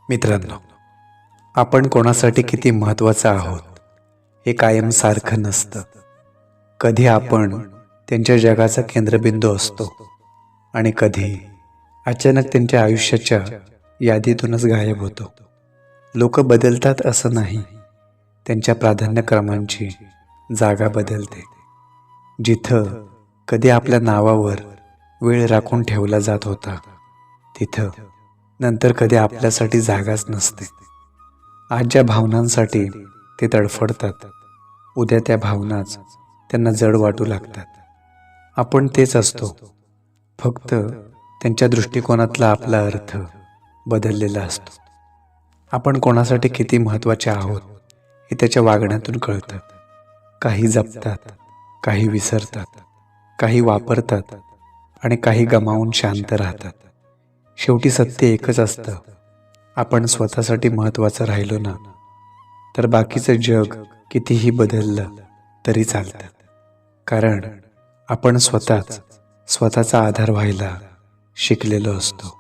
मित्रांनो, आपण कोणासाठी किती महत्त्वाचं आहोत हे कायम सारखं नसतं. कधी आपण त्यांच्या जगाचा केंद्रबिंदू असतो आणि कधी अचानक त्यांच्या आयुष्याच्या यादीतूनच गायब होतो. लोक बदलतात असं नाही, त्यांच्या प्राधान्यक्रमांची जागा बदलते. जिथं कधी आपल्या नावावर वेळ राखून ठेवला जात होता, तिथं नंतर कधी आपल्यासाठी जागाच नसते. आज ज्या भावनांसाठी ते तडफडतात, उद्या त्या भावनाच त्यांना जड वाटू लागतात. आपण तेच असतो, फक्त त्यांच्या दृष्टिकोनातला आपला अर्थ बदललेला असतो. आपण कोणासाठी किती महत्त्वाचे आहोत हे त्याच्या वागण्यातून कळतं. काही जपतात, काही विसरतात, काही वापरतात आणि काही गमावून शांत राहतात. शेवटी सत्य एकच असतं, आपण स्वतःसाठी महत्त्वाचं राहिलो ना, तर बाकीचं जग कितीही बदललं तरी चालतं. कारण आपण स्वतःचा आधार व्हायला शिकलेलो असतो.